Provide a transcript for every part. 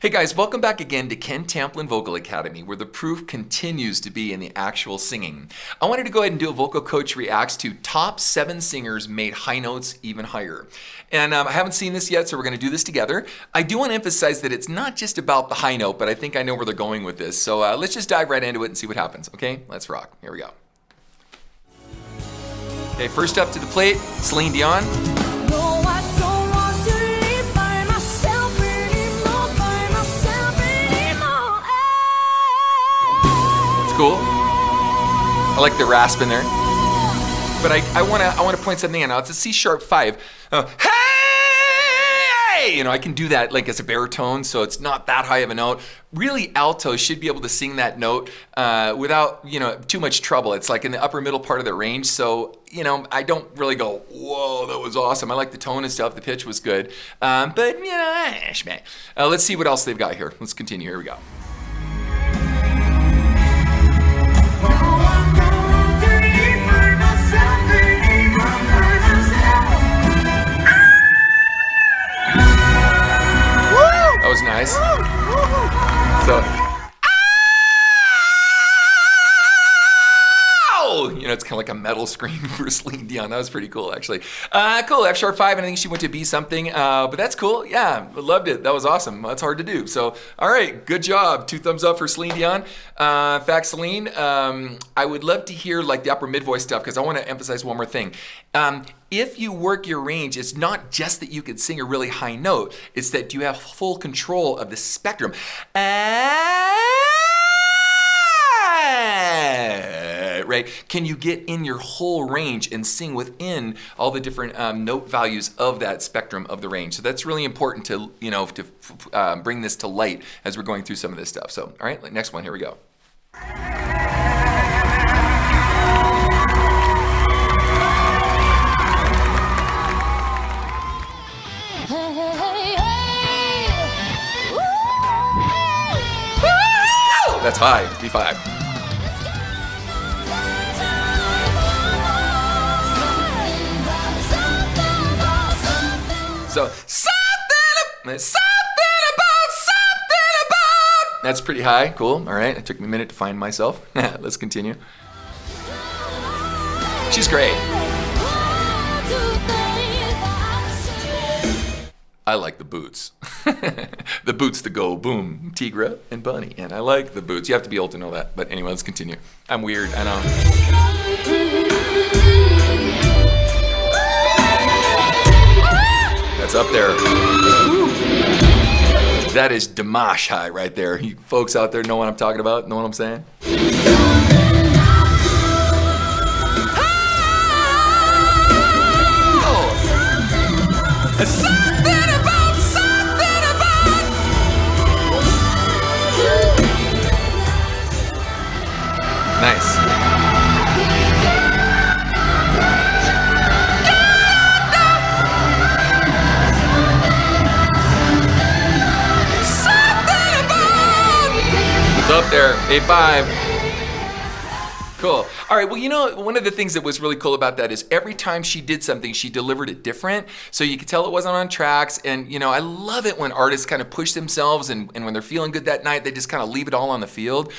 Hey guys, welcome back again to Ken Tamplin Vocal Academy, where the proof continues to be in the actual singing. I wanted to go ahead and do a vocal coach reacts to top 7 singers made high notes even higher. And I haven't seen this yet, so we're going to do this together. I do want to emphasize that it's not just about the high note, but I think I know where they're going with this. So let's just dive right into it and see what happens, okay? Let's rock. Here we go. Okay, first up to the plate, Celine Dion. Cool. I like the rasp in there. But I want to point something out. Now it's a C sharp 5. Hey! You know, I can do that like as a baritone, so it's not that high of a note. Really, altos should be able to sing that note without, too much trouble. It's like in the upper middle part of the range, so, I don't really go, whoa, that was awesome. I like the tone and stuff. The pitch was good. Let's see what else they've got here. Let's continue. Here we go. That was nice. So, it's kind of like a metal scream for Celine Dion. That was pretty cool, actually. Cool, F sharp 5, and I think she went to B something, but that's cool. Yeah, loved it. That was awesome. That's hard to do. So, all right, good job. 2 thumbs up for Celine Dion. In fact, Celine, I would love to hear like the upper mid voice stuff because I want to emphasize one more thing. If you work your range, it's not just that you can sing a really high note, it's that you have full control of the spectrum. Right? Can you get in your whole range and sing within all the different note values of that spectrum of the range? So that's really important to, bring this to light as we're going through some of this stuff. So, all right, next one, here we go. That's high, B5. So, something about. That's pretty high. Cool. All right. It took me a minute to find myself. Let's continue. She's great. I like the boots. The boots that go boom, Tigra and Bunny. And I like the boots. You have to be old to know that. But anyway, let's continue. I'm weird. I know. That's up there. That is Dimash high right there. You folks out there know what I'm talking about? Know what I'm saying? Nice. Up there, A5. Cool. All right, well, one of the things that was really cool about that is every time she did something, she delivered it different. So you could tell it wasn't on tracks. And, I love it when artists kind of push themselves and when they're feeling good that night, they just kind of leave it all on the field.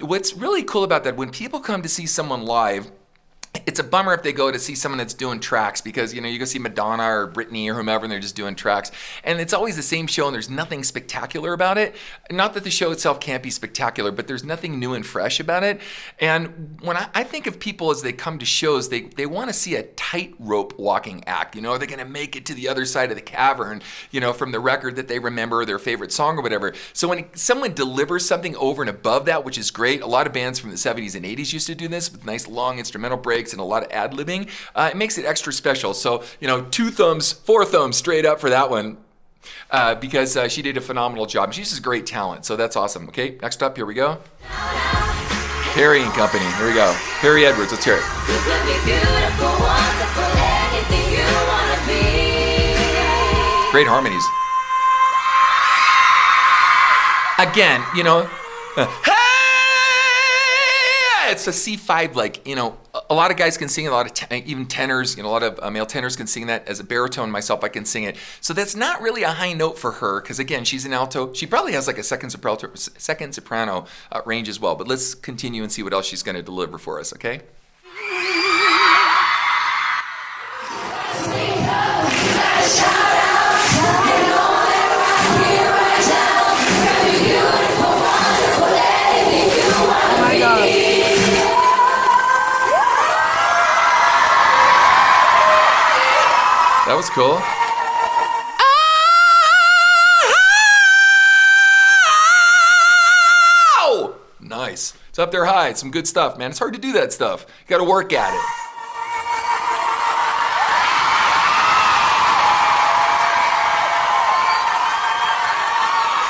What's really cool about that, when people come to see someone live, it's a bummer if they go to see someone that's doing tracks because, you go see Madonna or Britney or whomever and they're just doing tracks. And it's always the same show and there's nothing spectacular about it. Not that the show itself can't be spectacular, but there's nothing new and fresh about it. And when I think of people as they come to shows, they want to see a tightrope walking act. Are they going to make it to the other side of the cavern, from the record that they remember, their favorite song or whatever. So when someone delivers something over and above that, which is great, a lot of bands from the 70s and 80s used to do this with nice long instrumental breaks and a lot of ad-libbing, it makes it extra special. So, 2 thumbs, 4 thumbs straight up for that one because she did a phenomenal job. She's just great talent, so that's awesome. Okay, next up, here we go. Harry and Company, here we go. Harry Edwards, let's hear it. You could be beautiful, wonderful, anything you want to be. Great harmonies. Again, it's a C5, like, a lot of guys can sing, a lot of even tenors, a lot of male tenors can sing that. As a baritone myself, I can sing it. So that's not really a high note for her, because again, she's an alto. She probably has like a second soprano range as well. But let's continue and see what else she's going to deliver for us, okay? That was cool. Oh! Nice. It's up there high. It's some good stuff, man. It's hard to do that stuff. You got to work at it.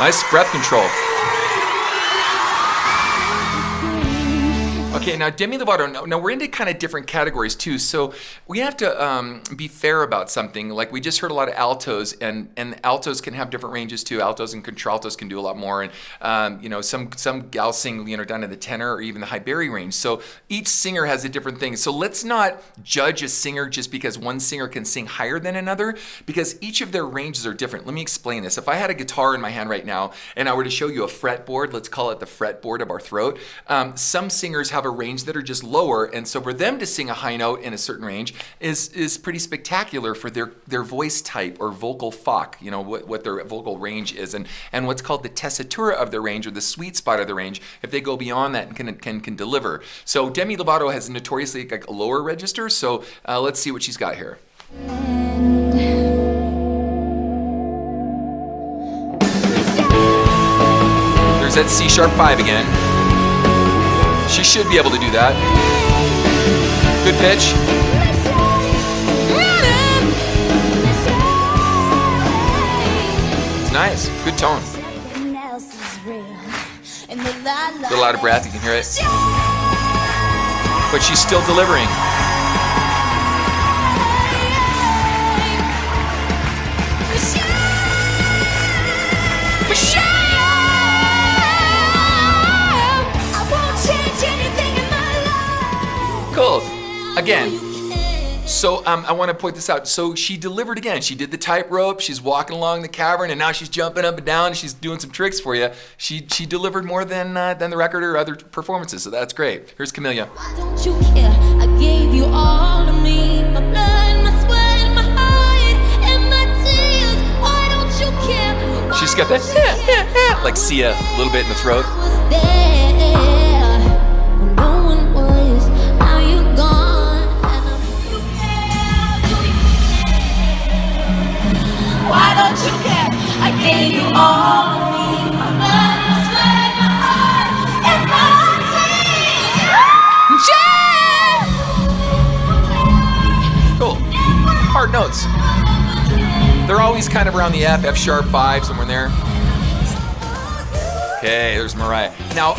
Nice breath control. Okay, now Demi Lovato, now we're into kind of different categories too, so we have to be fair about something. Like we just heard a lot of altos, and altos can have different ranges too. Altos and contraltos can do a lot more, and some gals sing down to the tenor or even the high bari range. So each singer has a different thing. So let's not judge a singer just because one singer can sing higher than another, because each of their ranges are different. Let me explain this. If I had a guitar in my hand right now and I were to show you a fretboard, let's call it the fretboard of our throat, some singers have a range that are just lower, and so for them to sing a high note in a certain range is pretty spectacular for their voice type or vocal fock, what their vocal range is, and what's called the tessitura of their range, or the sweet spot of the range, if they go beyond that and can deliver. So Demi Lovato has notoriously like a lower register, so let's see what she's got here. There's that C#5 again. She should be able to do that. Good pitch. It's nice. Good tone. A little out of breath, you can hear it. But she's still delivering. Cool. Again, so I want to point this out. So she delivered again. She did the tightrope. She's walking along the cavern, and now she's jumping up and down. And she's doing some tricks for you. She delivered more than the record or other performances. So that's great. Here's Camellia. Why don't you care? I gave you all of me, my blood, my sweat, my heart, and my tears. Why don't you care? She's got that like Sia a little bit in the throat. Why don't you care? I gave you all of me, my blood, my sweat, my heart, and my tears. Cool. Hard notes. They're always kind of around the F#5, somewhere in there. Okay, there's Mariah. Now,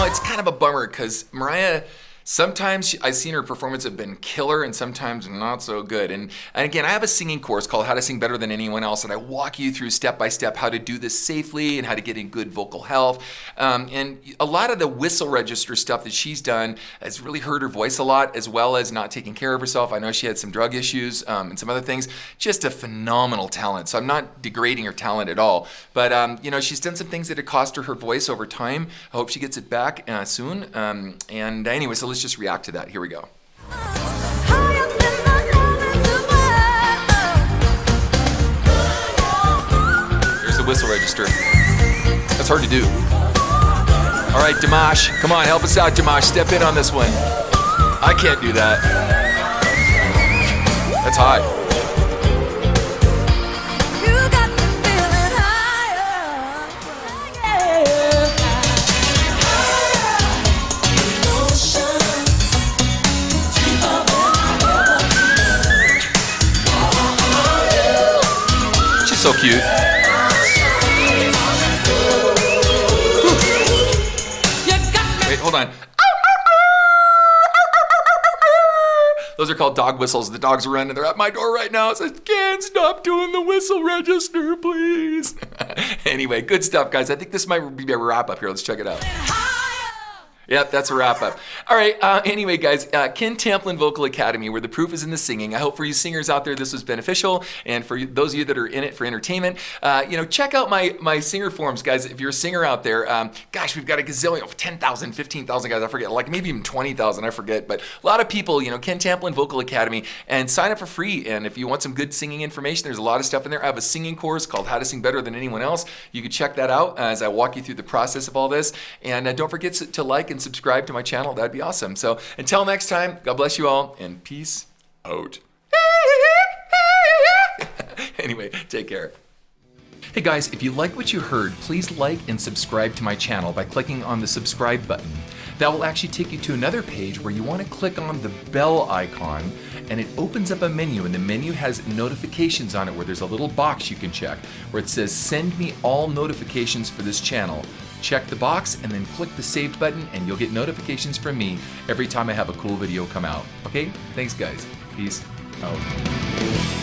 it's kind of a bummer because Mariah, sometimes I've seen her performance have been killer and sometimes not so good. And again, I have a singing course called How to Sing Better Than Anyone Else, and I walk you through step by step how to do this safely and how to get in good vocal health. And a lot of the whistle register stuff that she's done has really hurt her voice a lot, as well as not taking care of herself. I know she had some drug issues and some other things. Just a phenomenal talent. So I'm not degrading her talent at all. But she's done some things that have cost her voice over time. I hope she gets it back soon. And anyway, so let's just react to that. Here we go. Here's the whistle register. That's hard to do. All right, Dimash, come on, help us out, Dimash. Step in on this one. I can't do that. That's high. So cute. Wait, hold on. Those are called dog whistles. The dogs are running. They're at my door right now. It says, "Can't stop doing the whistle register, please." Anyway, good stuff, guys. I think this might be a wrap up here. Let's check it out. Yep, that's a wrap up. All right. Anyway, guys, Ken Tamplin Vocal Academy, where the proof is in the singing. I hope for you singers out there this was beneficial, and for those of you that are in it for entertainment, check out my singer forums, guys. If you're a singer out there, gosh, we've got a gazillion, 10,000, 15,000 guys. I forget, like maybe even 20,000. I forget, but a lot of people. Ken Tamplin Vocal Academy, and sign up for free. And if you want some good singing information, there's a lot of stuff in there. I have a singing course called How to Sing Better Than Anyone Else. You can check that out as I walk you through the process of all this. And don't forget to like and subscribe to my channel. That'd be awesome. So until next time, God bless you all, and peace out. Anyway, take care. Hey guys, if you like what you heard, please like and subscribe to my channel by clicking on the subscribe button. That will actually take you to another page where you want to click on the bell icon, and it opens up a menu, and the menu has notifications on it where there's a little box you can check where it says send me all notifications for this channel. Check the box and then click the save button, and you'll get notifications from me every time I have a cool video come out. Okay? Thanks guys. Peace out.